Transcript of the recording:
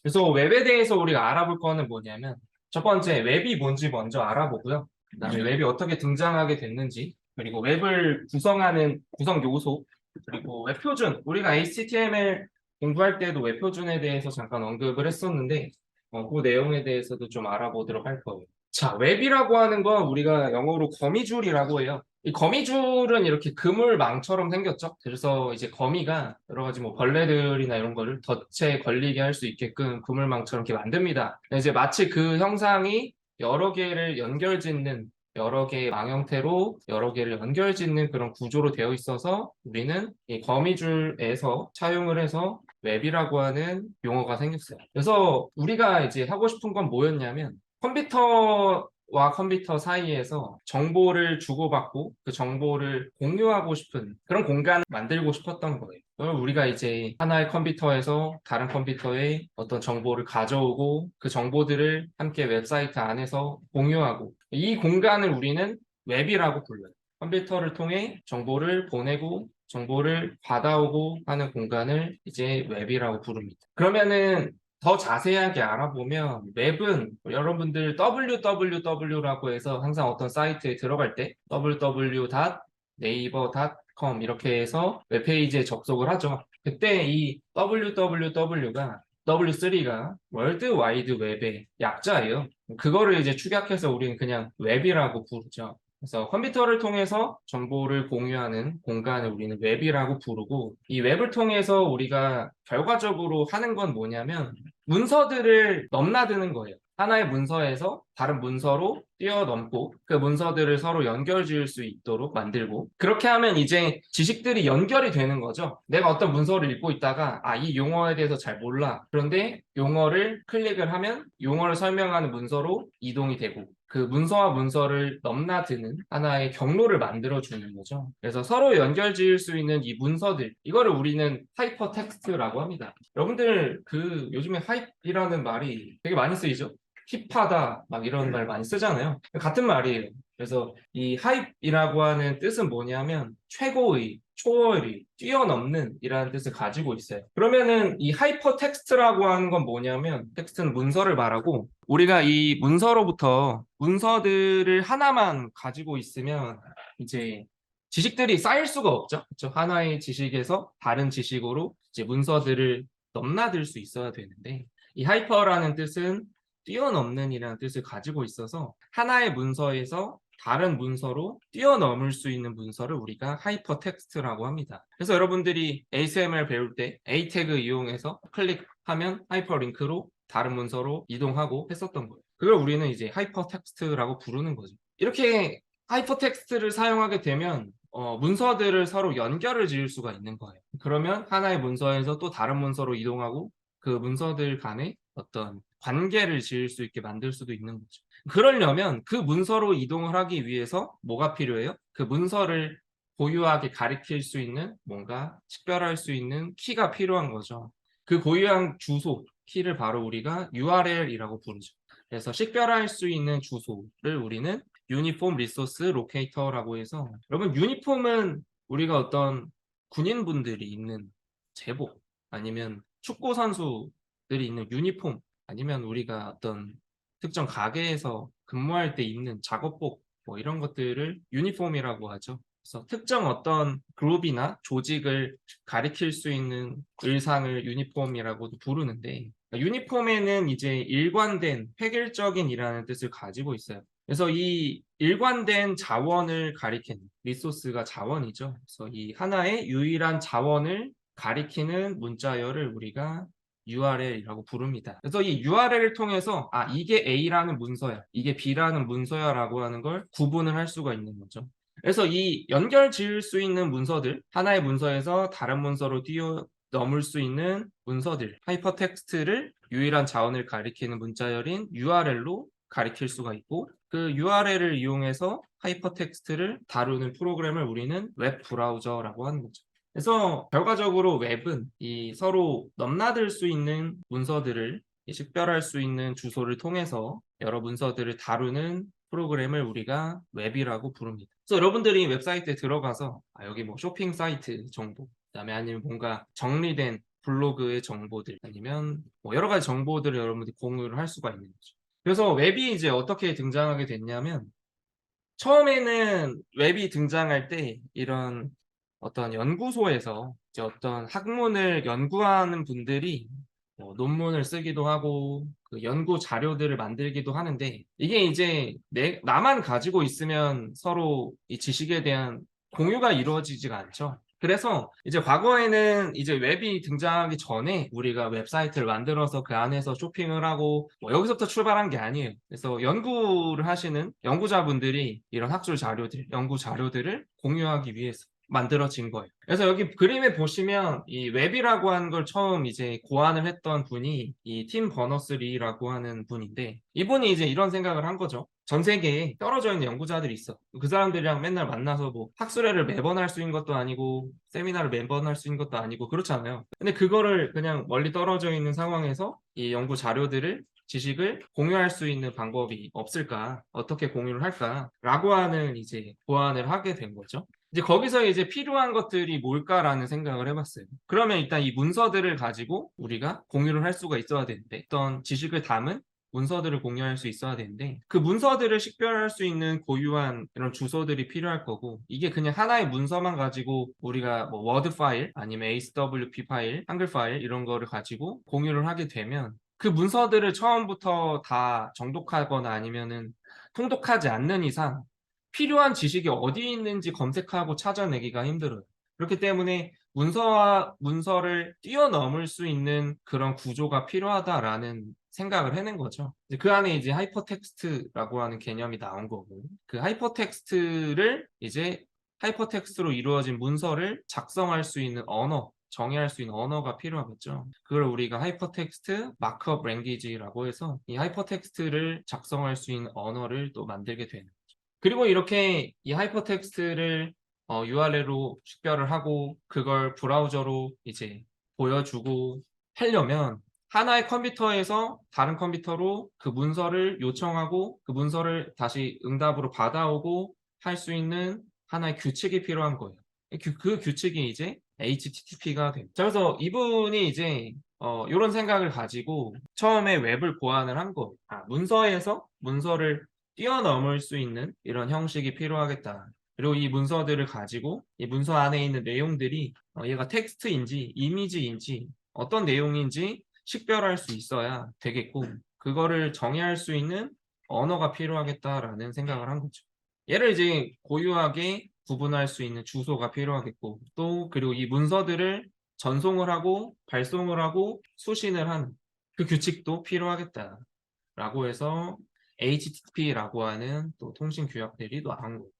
그래서 웹에 대해서 우리가 알아볼 거는 뭐냐면 첫 번째 웹이 뭔지 먼저 알아보고요. 그다음에 웹이 어떻게 등장하게 됐는지, 그리고 웹을 구성하는 구성 요소, 그리고 웹 표준. 우리가 HTML 공부할 때도 웹 표준에 대해서 잠깐 언급을 했었는데 그 내용에 대해서도 좀 알아보도록 할 거예요. 자, 웹이라고 하는 건 우리가 영어로 거미줄이라고 해요. 이 거미줄은 이렇게 그물망처럼 생겼죠. 그래서 이제 거미가 여러 가지 뭐 벌레들이나 이런 거를 덫에 걸리게 할 수 있게끔 그물망처럼 이렇게 만듭니다. 이제 마치 그 형상이 여러 개를 연결짓는, 여러 개의 망 형태로 여러 개를 연결짓는 그런 구조로 되어 있어서 우리는 이 거미줄에서 차용을 해서 웹이라고 하는 용어가 생겼어요. 그래서 우리가 이제 하고 싶은 건 뭐였냐면 컴퓨터와 컴퓨터 사이에서 정보를 주고받고 그 정보를 공유하고 싶은 그런 공간을 만들고 싶었던 거예요. 그럼 우리가 이제 하나의 컴퓨터에서 다른 컴퓨터에 어떤 정보를 가져오고 그 정보들을 함께 웹사이트 안에서 공유하고, 이 공간을 우리는 웹이라고 불러요. 컴퓨터를 통해 정보를 보내고 정보를 받아오고 하는 공간을 이제 웹이라고 부릅니다. 그러면은 더 자세하게 알아보면 웹은 여러분들 www라고 해서 항상 어떤 사이트에 들어갈 때 www.naver.com 이렇게 해서 웹페이지에 접속을 하죠. 그때 이 www가 W3가 월드 와이드 웹의 약자예요. 그거를 이제 축약해서 우리는 그냥 웹이라고 부르죠. 그래서 컴퓨터를 통해서 정보를 공유하는 공간을 우리는 웹이라고 부르고, 이 웹을 통해서 우리가 결과적으로 하는 건 뭐냐면 문서들을 넘나드는 거예요. 하나의 문서에서 다른 문서로 뛰어넘고 그 문서들을 서로 연결 지을 수 있도록 만들고, 그렇게 하면 이제 지식들이 연결이 되는 거죠. 내가 어떤 문서를 읽고 있다가 이 용어에 대해서 잘 몰라. 그런데 용어를 클릭을 하면 용어를 설명하는 문서로 이동이 되고 그 문서와 문서를 넘나드는 하나의 경로를 만들어주는 거죠. 그래서 서로 연결 지을 수 있는 이 문서들, 이거를 우리는 하이퍼 텍스트라고 합니다. 여러분들 그 요즘에 하이프이라는 말이 되게 많이 쓰이죠? 힙하다 막 이런 말 많이 쓰잖아요. 같은 말이에요. 그래서 이 하이프이라고 하는 뜻은 뭐냐면 최고의, 초월의, 뛰어넘는 이라는 뜻을 가지고 있어요. 그러면은 이 하이퍼 텍스트라고 하는 건 뭐냐면, 텍스트는 문서를 말하고 우리가 이 문서로부터 문서들을 하나만 가지고 있으면 이제 지식들이 쌓일 수가 없죠. 그렇죠? 하나의 지식에서 다른 지식으로 이제 문서들을 넘나들 수 있어야 되는데, 이 하이퍼라는 뜻은 뛰어넘는 이라는 뜻을 가지고 있어서 하나의 문서에서 다른 문서로 뛰어넘을 수 있는 문서를 우리가 하이퍼 텍스트라고 합니다. 그래서 여러분들이 HTML 배울 때 A 태그 이용해서 클릭하면 하이퍼링크로 다른 문서로 이동하고 했었던 거예요. 그걸 우리는 이제 하이퍼 텍스트라고 부르는 거죠. 이렇게 하이퍼 텍스트를 사용하게 되면 문서들을 서로 연결을 지을 수가 있는 거예요. 그러면 하나의 문서에서 또 다른 문서로 이동하고 그 문서들 간에 어떤 관계를 지을 수 있게 만들 수도 있는 거죠. 그러려면 그 문서로 이동을 하기 위해서 뭐가 필요해요? 그 문서를 고유하게 가리킬 수 있는, 뭔가 식별할 수 있는 키가 필요한 거죠. 그 고유한 주소, 키를 바로 우리가 URL이라고 부르죠. 그래서 식별할 수 있는 주소를 우리는 유니폼 리소스 로케이터라고 해서, 여러분 유니폼은 우리가 어떤 군인분들이 입는 제복, 아니면 축구 선수들이 입는 유니폼, 아니면 우리가 어떤 특정 가게에서 근무할 때 입는 작업복, 뭐 이런 것들을 유니폼이라고 하죠. 그래서 특정 어떤 그룹이나 조직을 가리킬 수 있는 의상을 유니폼이라고도 부르는데, 유니폼에는 이제 일관된 획일적인이라는 뜻을 가지고 있어요. 그래서 이 일관된 자원을 가리키는, 리소스가 자원이죠. 그래서 이 하나의 유일한 자원을 가리키는 문자열을 우리가 URL이라고 부릅니다. 그래서 이 URL을 통해서 이게 A라는 문서야, 이게 B라는 문서야라고 하는 걸 구분을 할 수가 있는 거죠. 그래서 이 연결 지을 수 있는 문서들, 하나의 문서에서 다른 문서로 뛰어넘을 수 있는 문서들, 하이퍼텍스트를 유일한 자원을 가리키는 문자열인 URL로 가리킬 수가 있고, 그 URL을 이용해서 하이퍼텍스트를 다루는 프로그램을 우리는 웹 브라우저라고 하는 거죠. 그래서 결과적으로 웹은 이 서로 넘나들 수 있는 문서들을 식별할 수 있는 주소를 통해서 여러 문서들을 다루는 프로그램을 우리가 웹이라고 부릅니다. 그래서 여러분들이 웹사이트에 들어가서 여기 뭐 쇼핑 사이트 정보, 그다음에 아니면 뭔가 정리된 블로그의 정보들 아니면 뭐 여러 가지 정보들을 여러분들이 공유를 할 수가 있는 거죠. 그래서 웹이 이제 어떻게 등장하게 됐냐면 처음에는 웹이 등장할 때 이런 어떤 연구소에서 이제 어떤 학문을 연구하는 분들이 뭐 논문을 쓰기도 하고 그 연구 자료들을 만들기도 하는데 이게 이제 나만 가지고 있으면 서로 이 지식에 대한 공유가 이루어지지가 않죠. 그래서 이제 과거에는 이제 웹이 등장하기 전에 우리가 웹사이트를 만들어서 그 안에서 쇼핑을 하고 뭐 여기서부터 출발한 게 아니에요. 그래서 연구를 하시는 연구자분들이 이런 학술 자료들, 연구 자료들을 공유하기 위해서 만들어진 거예요. 그래서 여기 그림에 보시면 이 웹이라고 하는 걸 처음 이제 고안을 했던 분이 이 팀 버너스리라고 하는 분인데 이분이 이제 이런 생각을 한 거죠. 전 세계에 떨어져 있는 연구자들이 있어. 그 사람들이랑 맨날 만나서 뭐 학술회를 매번 할 수 있는 것도 아니고 세미나를 매번 할 수 있는 것도 아니고 그렇잖아요. 근데 그거를 그냥 멀리 떨어져 있는 상황에서 이 연구 자료들을 지식을 공유할 수 있는 방법이 없을까? 어떻게 공유를 할까? 라고 하는 이제 고안을 하게 된 거죠. 이제 거기서 이제 필요한 것들이 뭘까라는 생각을 해봤어요. 그러면 일단 이 문서들을 가지고 우리가 공유를 할 수가 있어야 되는데 어떤 지식을 담은 문서들을 공유할 수 있어야 되는데 그 문서들을 식별할 수 있는 고유한 이런 주소들이 필요할 거고 이게 그냥 하나의 문서만 가지고 우리가 뭐 워드 파일 아니면 HWP 파일, 한글 파일 이런 거를 가지고 공유를 하게 되면 그 문서들을 처음부터 다 정독하거나 아니면은 통독하지 않는 이상 필요한 지식이 어디 있는지 검색하고 찾아내기가 힘들어요. 그렇기 때문에 문서와 문서를 뛰어넘을 수 있는 그런 구조가 필요하다라는 생각을 해낸 거죠. 이제 그 안에 이제 하이퍼텍스트라고 하는 개념이 나온 거고, 그 하이퍼텍스트를 이제 하이퍼텍스트로 이루어진 문서를 작성할 수 있는 언어, 정의할 수 있는 언어가 필요하겠죠. 그걸 우리가 하이퍼텍스트 마크업 랭귀지라고 해서 이 하이퍼텍스트를 작성할 수 있는 언어를 또 만들게 되는 거죠. 그리고 이렇게 이 하이퍼텍스트를 URL로 식별을 하고 그걸 브라우저로 이제 보여주고 하려면 하나의 컴퓨터에서 다른 컴퓨터로 그 문서를 요청하고 그 문서를 다시 응답으로 받아오고 할 수 있는 하나의 규칙이 필요한 거예요. 그 규칙이 이제 HTTP가 됩니다. 그래서 이분이 이제 이런 생각을 가지고 처음에 웹을 고안을 한 거예요. 문서에서 문서를 뛰어넘을 수 있는 이런 형식이 필요하겠다. 그리고 이 문서들을 가지고 이 문서 안에 있는 내용들이 얘가 텍스트인지 이미지인지 어떤 내용인지 식별할 수 있어야 되겠고 그거를 정의할 수 있는 언어가 필요하겠다라는 생각을 한 거죠. 얘를 이제 고유하게 구분할 수 있는 주소가 필요하겠고 또 그리고 이 문서들을 전송을 하고 발송을 하고 수신을 하는 그 규칙도 필요하겠다라고 해서 HTTP라고 하는 또 통신 규약들이 나온 거예요.